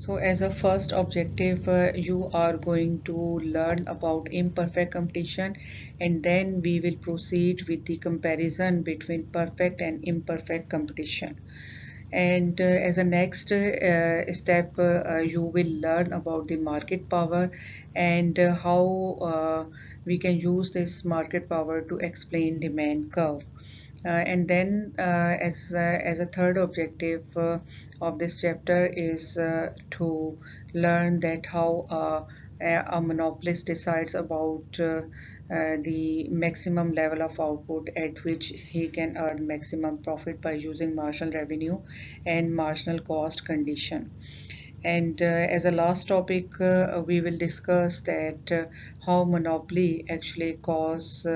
So as a first objective, you are going to learn about imperfect competition, and then we will proceed with the comparison between perfect and imperfect competition. And as a next step, you will learn about the market power and how we can use this market power to explain demand curve. And then as a third objective of this chapter is to learn that how a monopolist decides about the maximum level of output at which he can earn maximum profit by using marginal revenue and marginal cost condition. And as a last topic, we will discuss that how monopoly actually cause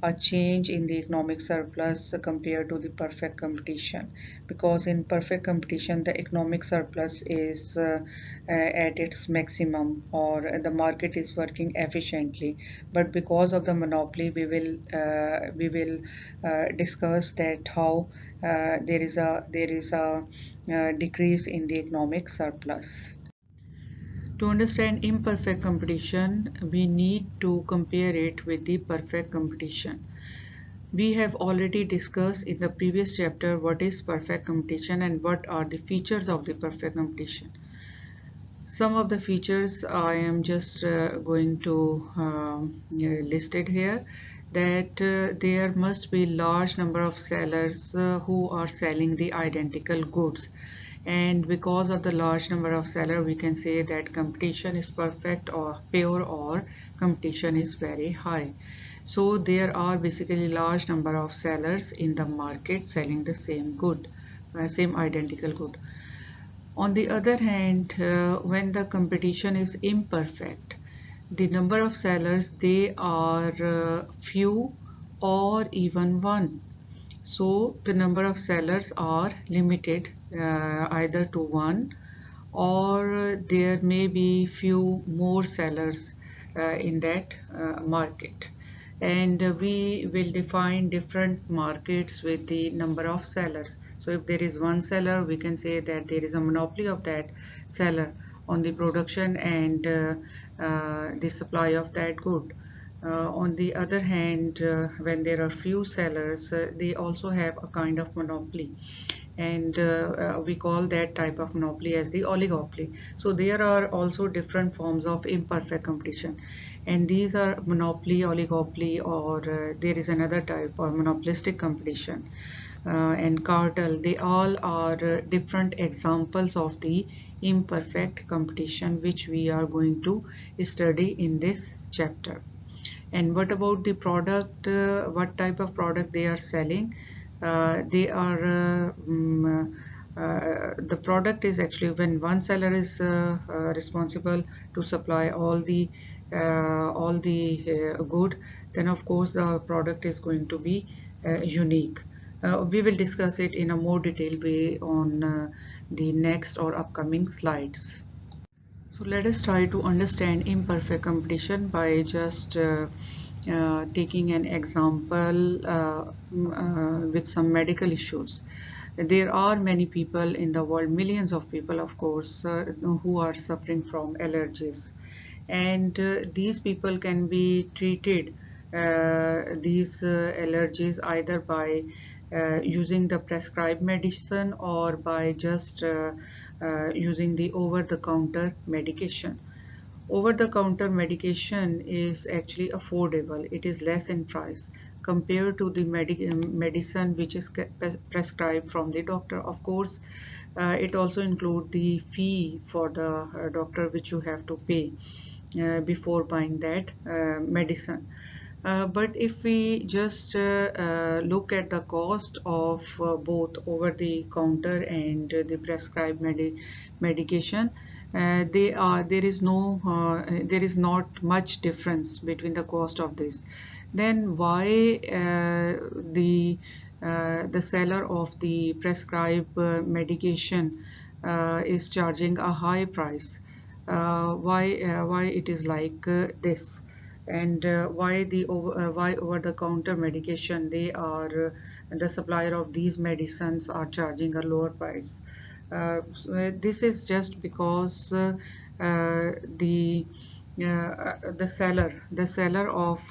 a change in the economic surplus compared to the perfect competition. Because in perfect competition, the economic surplus is at its maximum, or the market is working efficiently. But because of the monopoly, we will discuss that how there is a decrease in the economic surplus. To understand imperfect competition, we need to compare it with the perfect competition. We have already discussed in the previous chapter what is perfect competition and what are the features of the perfect competition. Some of the features I am just going to list it here, that there must be large number of sellers who are selling the identical goods, and because of the large number of sellers we can say that competition is perfect or pure, or competition is very high. So there are basically large number of sellers in the market selling the same good, same identical good. On the other hand, when the competition is imperfect, the number of sellers, they are few or even one. So the number of sellers are limited either to one, or there may be few more sellers in that market. And we will define different markets with the number of sellers. So if there is one seller, we can say that there is a monopoly of that seller on the production and the supply of that good. On the other hand, when there are few sellers, they also have a kind of monopoly, and we call that type of monopoly as the oligopoly. So there are also different forms of imperfect competition, and these are monopoly, oligopoly, or there is another type or monopolistic competition and cartel. They all are different examples of the imperfect competition which we are going to study in this chapter. And what about the product? What type of product they are selling? They are the product is actually when one seller is responsible to supply all the good, then of course the product is going to be unique. We will discuss it in a more detailed way on the next or upcoming slides. So let us try to understand imperfect competition by just taking an example with some medical issues. There are many people in the world, millions of people of course, who are suffering from allergies, and these people can be treated these allergies either by using the prescribed medicine or by just using the over-the-counter medication. Over-the-counter medication is actually affordable. It is less in price compared to the medicine which is prescribed from the doctor. Of course, it also includes the fee for the doctor which you have to pay before buying that medicine. But if we just look at the cost of both over-the-counter and the prescribed medication, there is not much difference between the cost of this. Then why the seller of the prescribed medication is charging a high price? Why it is like this? And why over-the-counter medication, they are the supplier of these medicines are charging a lower price? This is just because the the seller of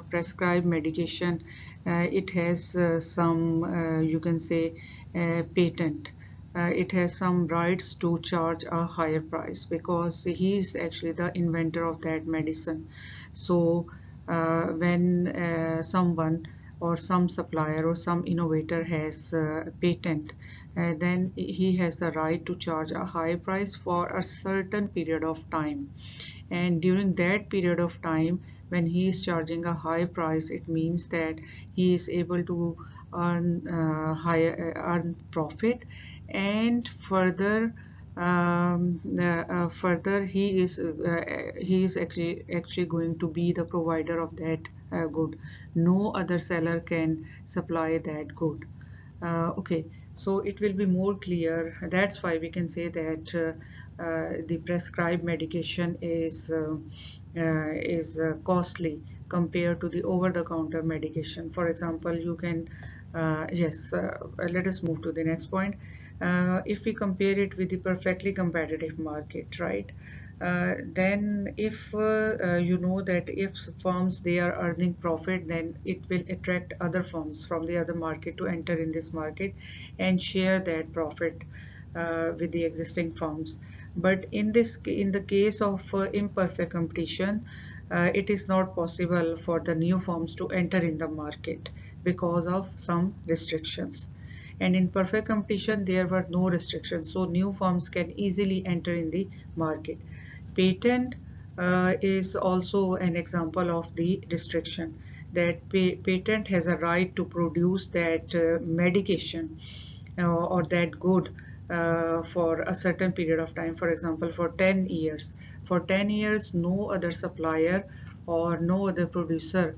prescribed medication, it has some, you can say, patent. It has some rights to charge a higher price because he is actually the inventor of that medicine. So when someone or some supplier or some innovator has a patent, then he has the right to charge a high price for a certain period of time. And during that period of time, when he is charging a high price, it means that he is able to earn profit. And further he is actually going to be the provider of that good. No other seller can supply that good. Okay, so it will be more clear. That's why we can say that the prescribed medication is costly compared to the over-the-counter medication. For example, you can yes. Let us move to the next point. If we compare it with the perfectly competitive market, right? Then if you know that if firms they are earning profit, then it will attract other firms from the other market to enter in this market and share that profit with the existing firms. But in the case of imperfect competition, it is not possible for the new firms to enter in the market because of some restrictions. And in perfect competition, there were no restrictions, so new firms can easily enter in the market. Patent is also an example of the restriction, that patent has a right to produce that medication or that good for a certain period of time, for example for 10 years. For 10 years no other supplier or no other producer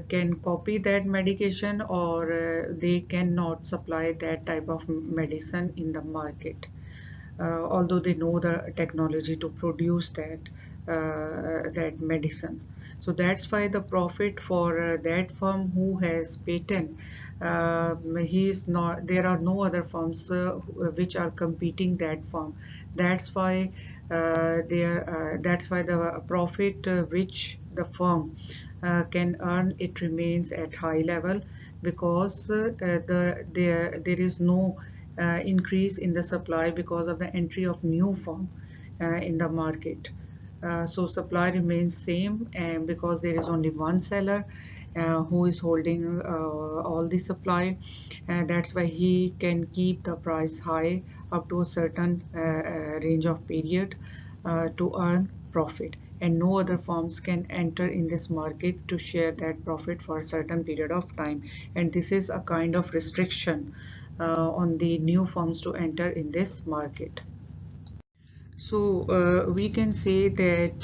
can copy that medication, or they cannot supply that type of medicine in the market, although they know the technology to produce that medicine. So that's why the profit for that firm who has patent, he is not, there are no other firms which are competing that firm. That's why that's why the profit which the firm can earn, it remains at high level, because there is no increase in the supply because of the entry of new firm in the market. So supply remains same, and because there is only one seller who is holding all the supply, that's why he can keep the price high up to a certain range of period to earn profit, and no other firms can enter in this market to share that profit for a certain period of time. And this is a kind of restriction on the new firms to enter in this market. So we can say that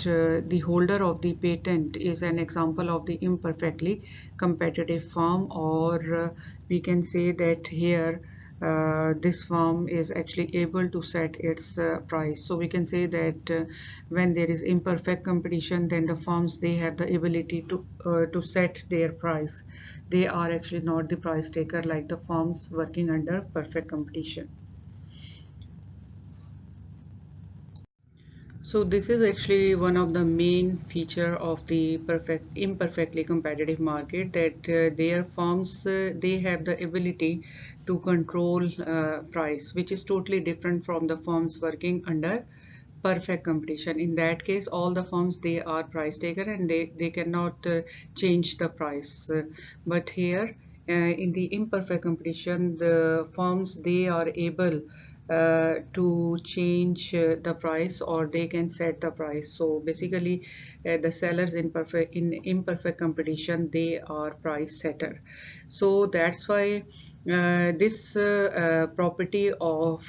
the holder of the patent is an example of the imperfectly competitive firm, or we can say that here this firm is actually able to set its price. So we can say that when there is imperfect competition, then the firms they have the ability to set their price. They are actually not the price taker like the firms working under perfect competition. So this is actually one of the main feature of the imperfectly competitive market, that their firms they have the ability to control price, which is totally different from the firms working under perfect competition. In that case, all the firms they are price taker, and they cannot change the price. But here in the imperfect competition, the firms they are able to change the price, or they can set the price. So basically the sellers in imperfect competition, they are price setter. So that's why this property of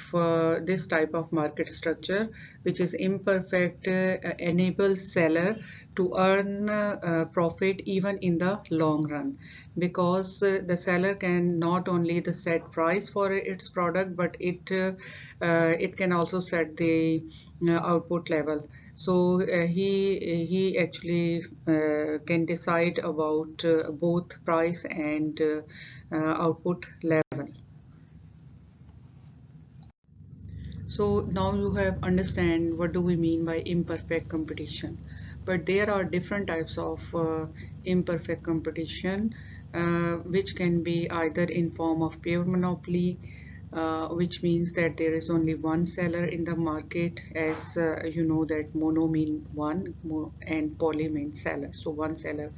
this type of market structure, which is imperfect, enables seller to earn profit even in the long run, because the seller can not only the set price for its product, but it can also set the output level. So he actually can decide about both price and output level. So now you have understand what do we mean by imperfect competition. But there are different types of imperfect competition, which can be either in form of pure monopoly, which means that there is only one seller in the market, as you know that mono mean one and poly means seller, so one seller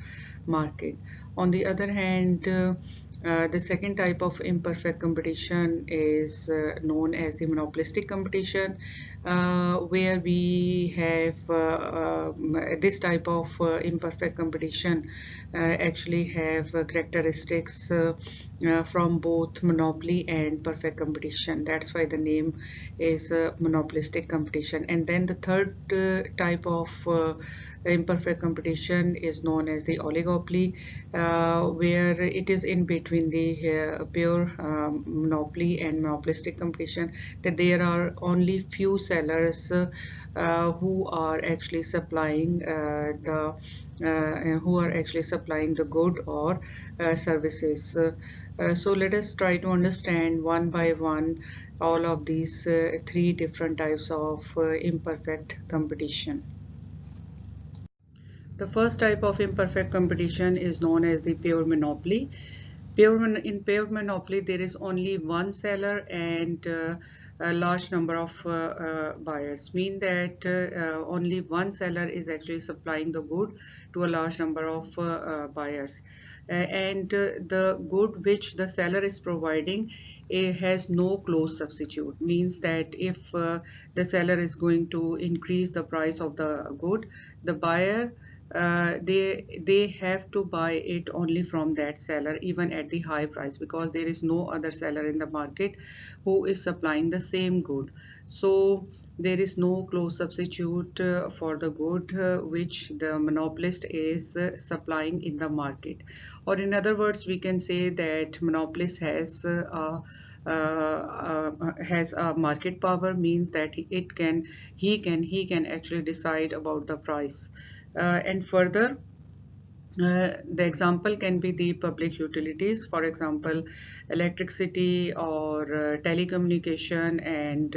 market. On the other hand, the second type of imperfect competition is known as the monopolistic competition, where we have this type of imperfect competition actually have characteristics from both monopoly and perfect competition. That's why the name is monopolistic competition. And then the third type of imperfect competition is known as the oligopoly, where it is in between the pure monopoly and monopolistic competition, that there are only few sellers who are actually supplying the good or services. So let us try to understand one by one all of these three different types of imperfect competition. The first type of imperfect competition is known as the pure monopoly. In pure monopoly, there is only one seller and a large number of buyers. Mean that only one seller is actually supplying the good to a large number of buyers. And the good which the seller is providing has no close substitute. Means that if the seller is going to increase the price of the good, the buyer they have to buy it only from that seller, even at the high price, because there is no other seller in the market who is supplying the same good. So there is no close substitute for the good which the monopolist is supplying in the market. Or in other words, we can say that monopolist has a market power, means that he can actually decide about the price. And further, the example can be the public utilities, for example, electricity or telecommunication and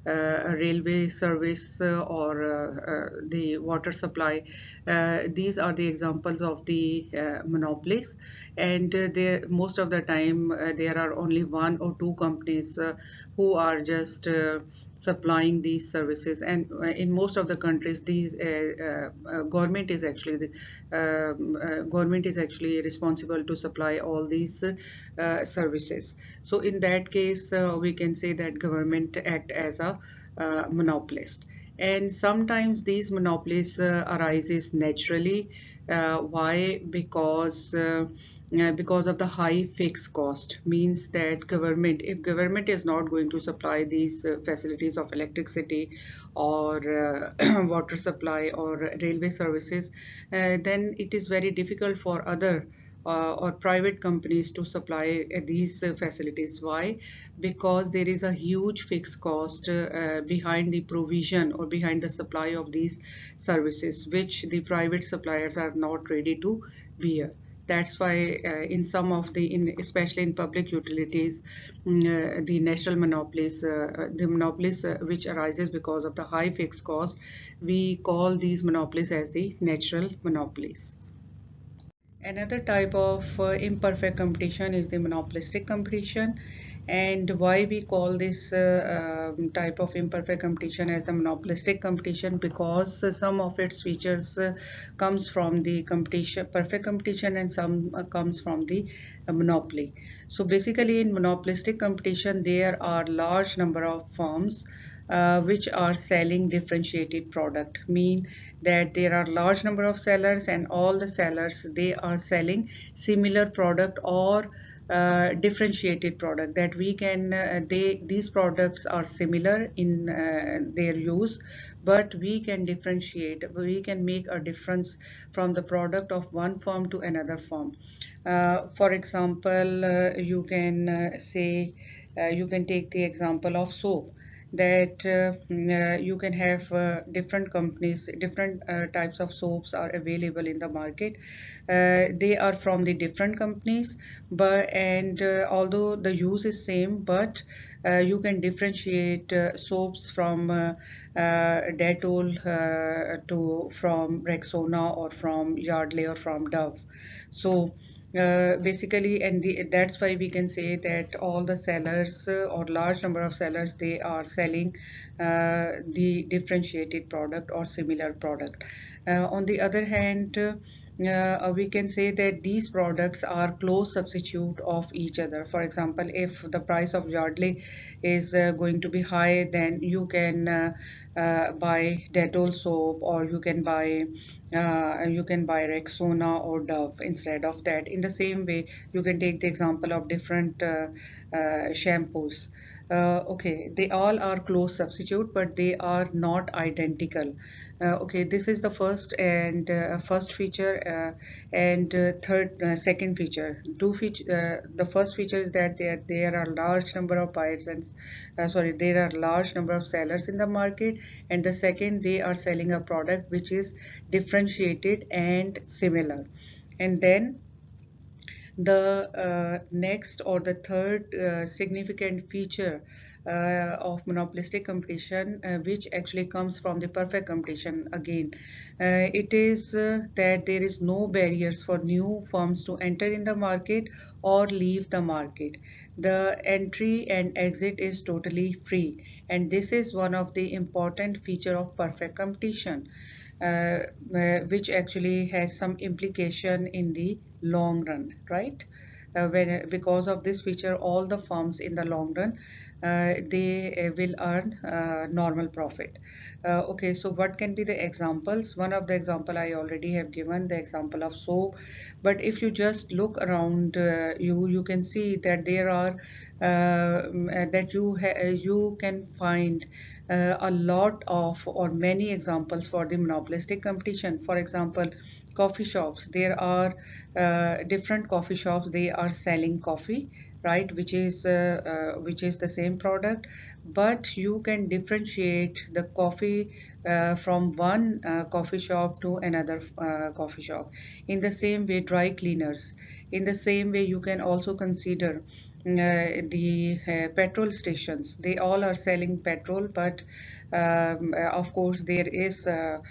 railway service or the water supply. These are the examples of the monopolies, and there most of the time there are only one or two companies who are just supplying these services. And in most of the countries, these government is actually responsible to supply all these services. So in that case, we can say that government act as a monopolist. And sometimes these monopolies arises naturally. Why? Because of the high fixed cost. Means that if government is not going to supply these facilities of electricity or water supply or railway services, then it is very difficult for other or private companies to supply these facilities. Why? Because there is a huge fixed cost behind the provision or behind the supply of these services, which the private suppliers are not ready to bear. That's why in some of especially in public utilities, the national monopolies, the monopolies which arises because of the high fixed cost, we call these monopolies as the natural monopolies. Another type of imperfect competition is the monopolistic competition. And why we call this type of imperfect competition as the monopolistic competition? Because some of its features comes from the perfect competition, and some comes from the monopoly. So basically, in monopolistic competition, there are large number of firms which are selling differentiated product. Mean that there are large number of sellers, and all the sellers, they are selling similar product or differentiated product, that we can these products are similar in their use, but we can differentiate, we can make a difference from the product of one firm to another firm. For example, you can take the example of soap. that you can have different companies, different types of soaps are available in the market. They are from the different companies, but and although the use is same, but you can differentiate soaps from Dettol to from Rexona or from Yardley or from Dove. So basically, and that's why we can say that all the sellers or large number of sellers, they are selling the differentiated product or similar product. On the other hand, we can say that these products are close substitute of each other. For example, if the price of Yardley is going to be high, then you can buy Dettol soap, or you can buy Rexona or Dove instead of that. In the same way, you can take the example of different shampoos. Okay, they all are close substitute, but they are not identical. Okay, this is the first feature, and second feature. The first feature is that there are large number of buyers and there are large number of sellers in the market, and the second, they are selling a product which is differentiated and similar. And then the next or the third significant feature of monopolistic competition, which actually comes from the perfect competition again, it is that there is no barriers for new firms to enter in the market or leave the market. The entry and exit is totally free, and this is one of the important feature of perfect competition, which actually has some implication in the long run, right? Because of this feature, all the firms in the long run, they will earn normal profit. Okay, so what can be the examples? One of the example I already have given, the example of soap. But if you just look around, you can see that there are that you can find a lot of or many examples for the monopolistic competition. For example, coffee shops. There are different coffee shops. They are selling coffee, right? Which is the same product, but you can differentiate the coffee from one coffee shop to another coffee shop. In the same way, dry cleaners. In the same way, you can also consider the petrol stations. They all are selling petrol, but of course there is a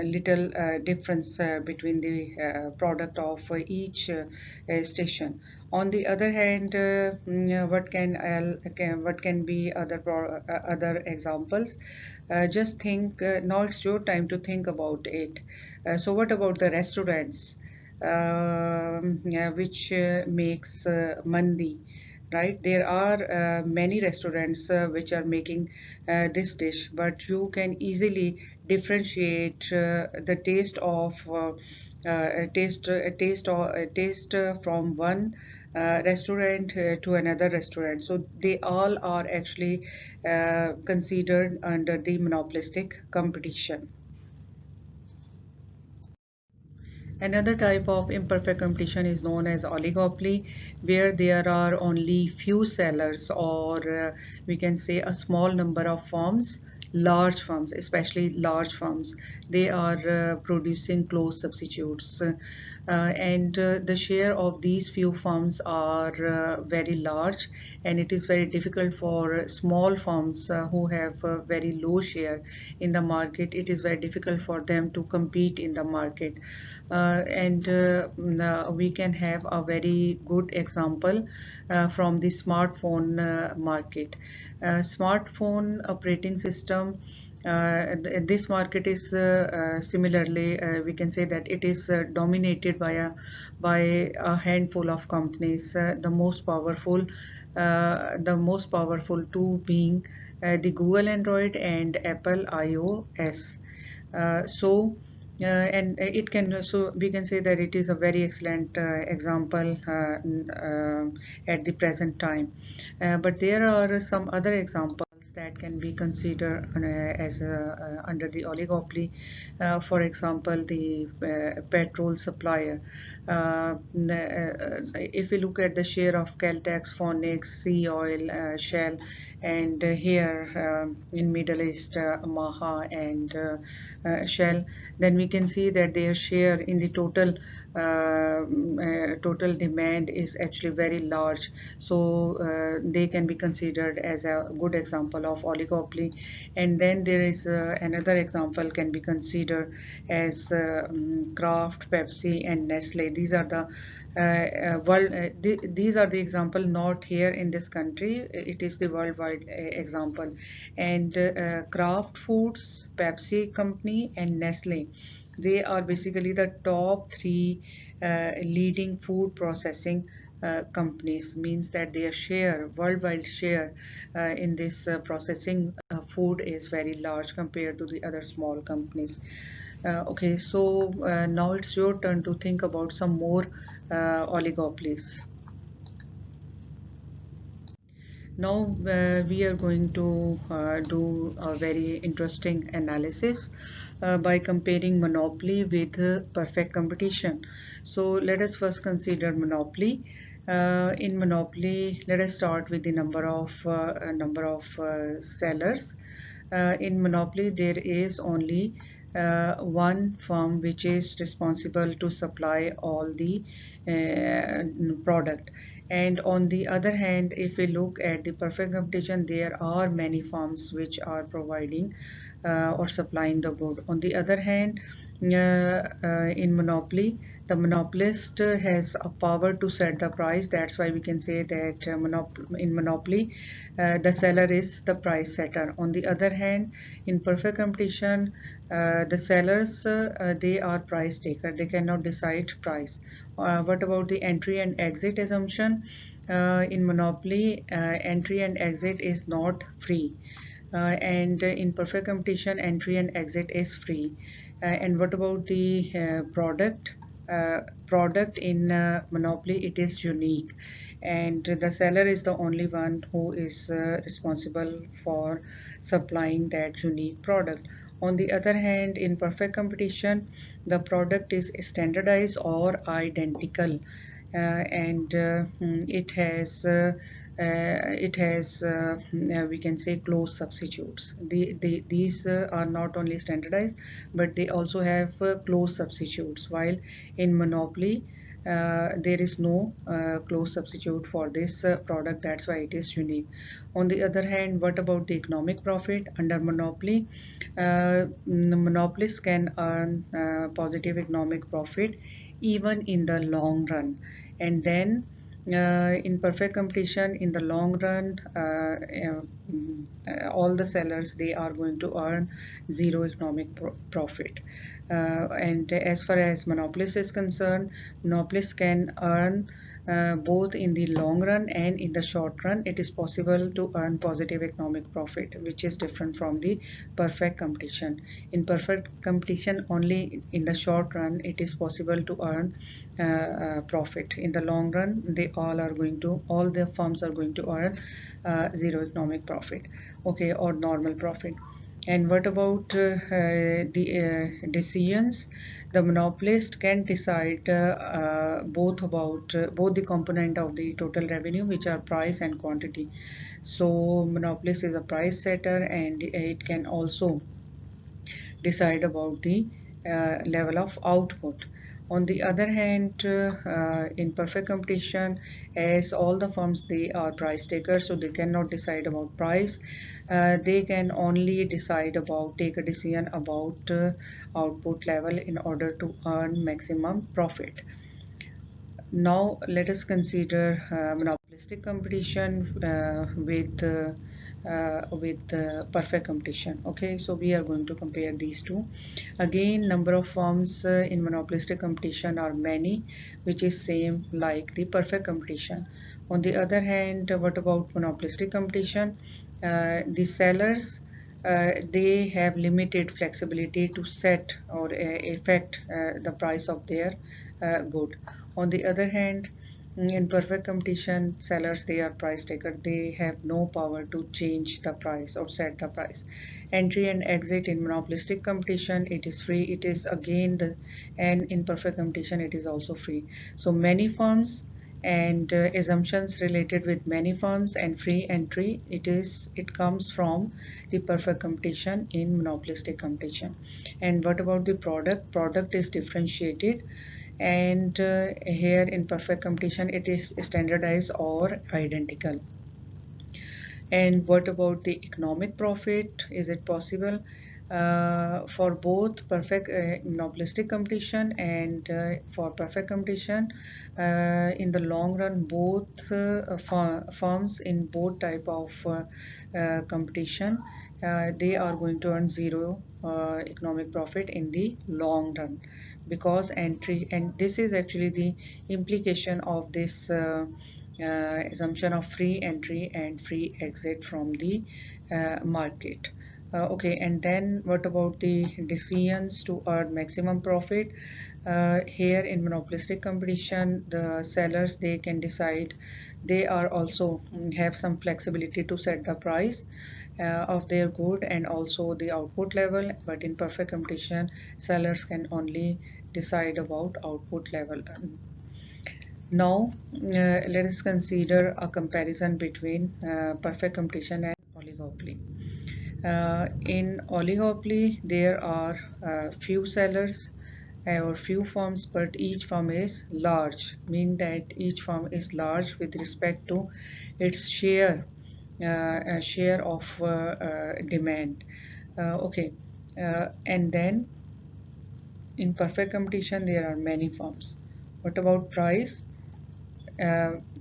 little difference between the product of each station. On the other hand, what can be other examples? Just think. Now it's your time to think about it. So what about the restaurants? Yeah, which makes mandi, right? There are many restaurants which are making this dish, but you can easily differentiate the taste of taste from one restaurant to another restaurant. So they all are actually considered under the monopolistic competition. Another type of imperfect competition is known as oligopoly, where there are only few sellers, or we can say a small number of firms, large firms, especially large firms. They are producing close substitutes. And the share of these few firms are very large, and it is very difficult for small firms who have very low share in the market. It is very difficult for them to compete in the market. And we can have a very good example from the smartphone market. Smartphone operating system, this market is similarly, we can say that it is dominated by a handful of companies. The most powerful two being the Google Android and Apple iOS. And it can, so we can say that it is a very excellent example at the present time. But there are some other examples that can be considered as under the oligopoly. For example, the petrol supplier. If we look at the share of Caltex, Phoenix, Sea Oil, Shell, and here in Middle East, Maha and Shell, then we can see that their share in the total demand is actually very large. So they can be considered as a good example of oligopoly. And then there is another example can be considered as Kraft, Pepsi, and Nestle. These are the these are the example not here in this country. It is the worldwide example. And Kraft Foods, Pepsi Company, and Nestle, they are basically the top three leading food processing companies. Means that their share, worldwide share in this processing food is very large compared to the other small companies. Okay, so now it's your turn to think about some more oligopolies. Now we are going to do a very interesting analysis by comparing monopoly with perfect competition. So let us first consider monopoly. In monopoly, let us start with the number of sellers. In monopoly, there is only one firm which is responsible to supply all the product. And on the other hand, if we look at the perfect competition, there are many firms which are providing or supplying the good. On the other hand, in monopoly, the monopolist has a power to set the price. That's why we can say that in monopoly, the seller is the price setter. On the other hand, in perfect competition, the sellers they are price taker. They cannot decide price. What about the entry and exit assumption? In monopoly, entry and exit is not free. And in perfect competition, entry and exit is free. And what about the product in monopoly? It is unique, and the seller is the only one who is responsible for supplying that unique product. On the other hand, in perfect competition, the product is standardized or identical, and it has we can say close substitutes. These are not only standardized, but they also have close substitutes, while in monopoly there is no close substitute for this product. That's why it is unique. On the other hand, what about the economic profit? Under monopoly, the monopolists can earn positive economic profit even in the long run. And then in perfect competition, in the long run, all the sellers they are going to earn zero economic profit. And as far as monopolist is concerned, monopolists can earn both in the long run and in the short run. It is possible to earn positive economic profit, which is different from the perfect competition. In perfect competition, only in the short run it is possible to earn profit. In the long run, all the firms are going to earn zero economic profit, okay, or normal profit. And what about the decisions? The monopolist can decide both the component of the total revenue, which are price and quantity. So monopolist is a price setter, and it can also decide about the level of output. On the other hand, in perfect competition, as all the firms they are price takers, so they cannot decide about price. They can only decide about take a decision about output level in order to earn maximum profit. Now let us consider monopolistic competition with perfect competition. Okay, so we are going to compare these two. Again, number of firms in monopolistic competition are many, which is same like the perfect competition. On the other hand, what about monopolistic competition? The sellers they have limited flexibility to set or affect the price of their good. On the other hand, in perfect competition, sellers they are price taker. They have no power to change the price or set the price. Entry and exit in monopolistic competition, it is free. It is again the and in perfect competition, it is also free. So many firms and assumptions related with many firms and free entry. It comes from the perfect competition in monopolistic competition. And what about the product is differentiated, and here in perfect competition it is standardized or identical. And what about the economic profit? Is it possible for both perfect monopolistic competition and for perfect competition? In the long run, both firms in both type of competition, they are going to earn zero economic profit in the long run, because entry, and this is actually the implication of this assumption of free entry and free exit from the market. Okay, and then what about the decisions to earn maximum profit? Here in monopolistic competition, the sellers, they can decide, they are also have some flexibility to set the price of their good and also the output level. But in perfect competition, sellers can only decide about output level. Now, let us consider a comparison between perfect competition and oligopoly. In oligopoly, there are few sellers or few firms, but each firm is large, mean that each firm is large with respect to its share of demand. Okay, and then in perfect competition, there are many firms. What about price?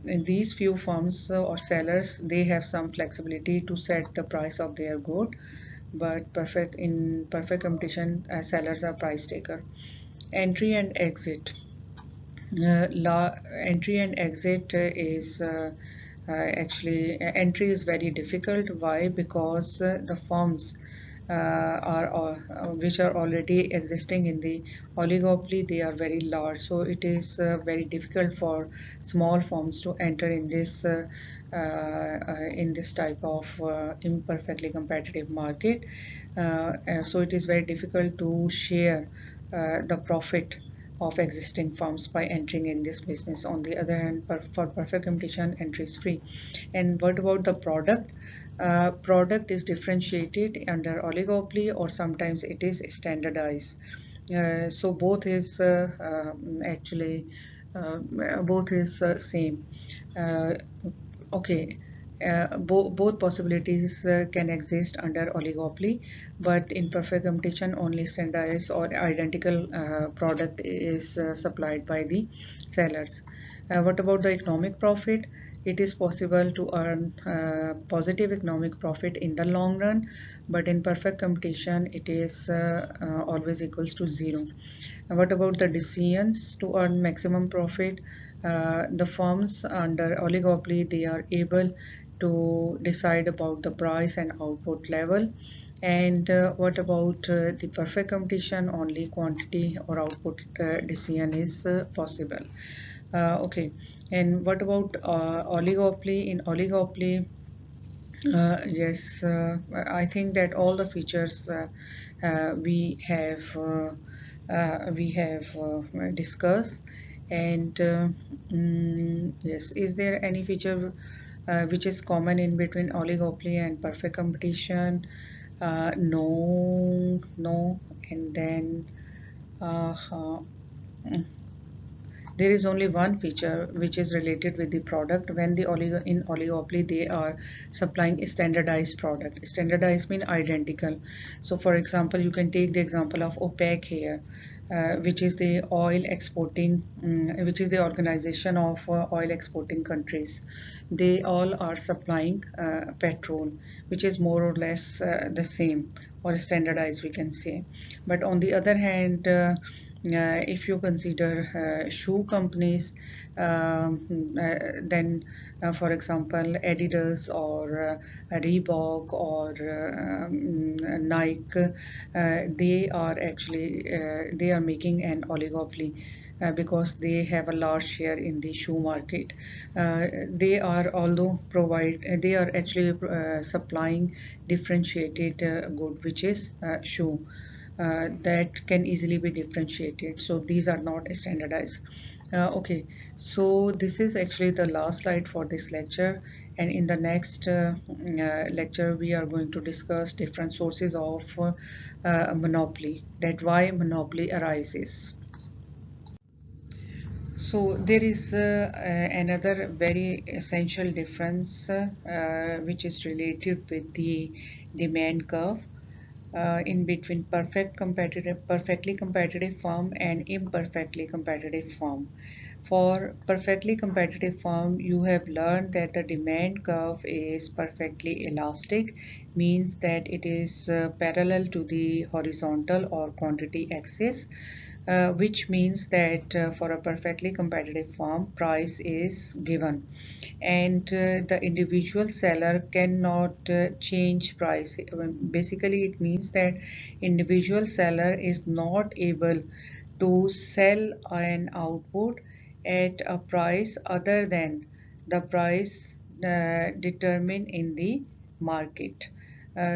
In these few firms or sellers, they have some flexibility to set the price of their good, but perfect competition, sellers are price taker. Entry and exit. Entry and exit is actually entry is very difficult. Why? Because the firms which are already existing in the oligopoly, they are very large, so it is very difficult for small firms to enter in this type of imperfectly competitive market. So it is very difficult to share the profit of existing firms by entering in this business. On the other hand, for perfect competition, entry is free. And what about the product? Product is differentiated under oligopoly, or sometimes it is standardized. So actually both is same. Uh, okay, both possibilities can exist under oligopoly, but in perfect competition, only standardized or identical product is supplied by the sellers. What about the economic profit? It is possible to earn positive economic profit in the long run, but in perfect competition, it is always equals to zero. What about the decisions to earn maximum profit? The firms under oligopoly, they are able to decide about the price and output level. And what about the perfect competition? Only quantity or output decision is possible. Okay, and what about oligopoly? In oligopoly, yes, I think that all the features we have discussed. And yes, is there any feature which is common in between oligopoly and perfect competition? No, no. And then uh, there is only one feature which is related with the product. When in oligopoly, they are supplying a standardized product. Standardized mean identical. So for example, you can take the example of OPEC here, which is the which is the organization of oil exporting countries. They all are supplying petrol, which is more or less the same, or standardized we can say. But on the other hand, if you consider shoe companies, then for example Adidas or Reebok or Nike, they are actually they are making an oligopoly because they have a large share in the shoe market. They are although provide they are actually supplying differentiated good, which is shoe that can easily be differentiated. So these are not standardized. Okay, so this is actually the last slide for this lecture, and in the next lecture we are going to discuss different sources of monopoly, that why monopoly arises. So there is another very essential difference which is related with the demand curve in between perfectly competitive firm and imperfectly competitive firm. For perfectly competitive firm, you have learned that the demand curve is perfectly elastic, means that it is parallel to the horizontal or quantity axis, which means that for a perfectly competitive firm, price is given, and the individual seller cannot change price. Basically, it means that individual seller is not able to sell an output at a price other than the price determined in the market.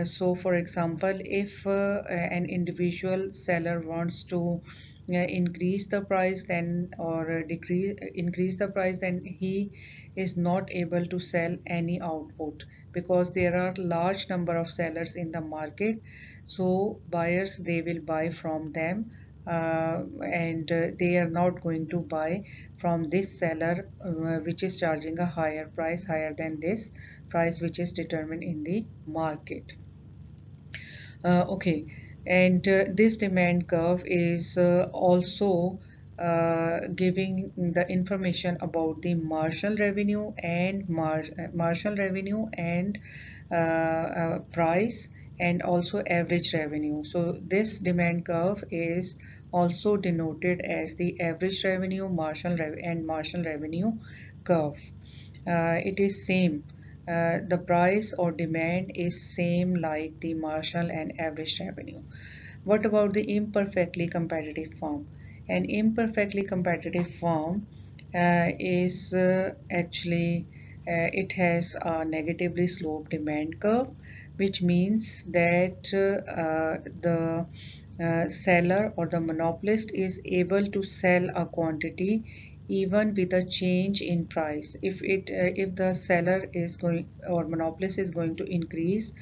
So for example, if an individual seller wants to increase the price, then or decrease increase the price, then he is not able to sell any output, because there are large number of sellers in the market. So buyers, they will buy from them, and they are not going to buy from this seller which is charging a higher price, higher than this price which is determined in the market. Okay, and this demand curve is also giving the information about the marginal revenue and marginal revenue and price, and also average revenue. So this demand curve is also denoted as the average revenue, and marginal revenue curve. It is same, the price or demand is same like the marginal and average revenue. What about the imperfectly competitive firm? An imperfectly competitive firm is actually it has a negatively sloped demand curve, which means that the seller or the monopolist is able to sell a quantity even with a change in price. If the seller is going, or monopolist is going to increase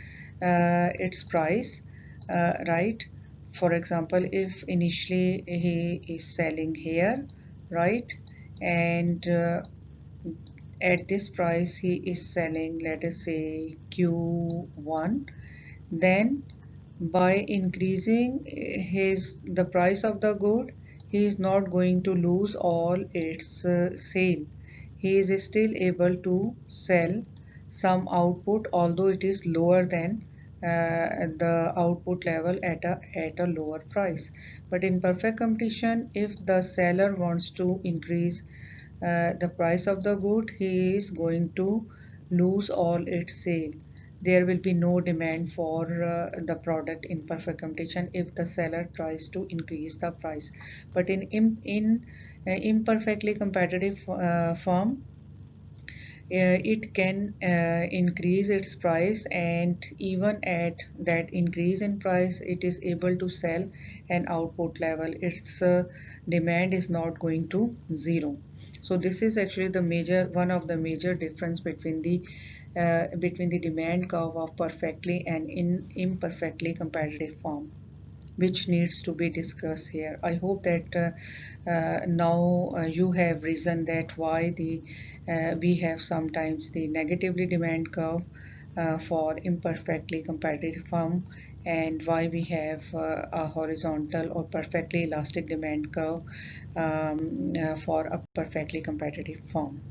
its price, right? For example, if initially he is selling here, right, and at this price he is selling, let us say Q1, then by increasing his the price of the good, he is not going to lose all its sale. He is still able to sell some output, although it is lower than the output level at a lower price. But in perfect competition, if the seller wants to increase the price of the good, he is going to lose all its sale. There will be no demand for the product in perfect competition if the seller tries to increase the price. But in imperfectly competitive firm, it can increase its price, and even at that increase in price, it is able to sell an output level. Its demand is not going to zero. So this is actually the major one of the major difference between the demand curve of perfectly and in imperfectly competitive form, which needs to be discussed here. I hope that now you have reason that why the we have sometimes the negatively demand curve for imperfectly competitive firm, and why we have a horizontal or perfectly elastic demand curve for a perfectly competitive firm.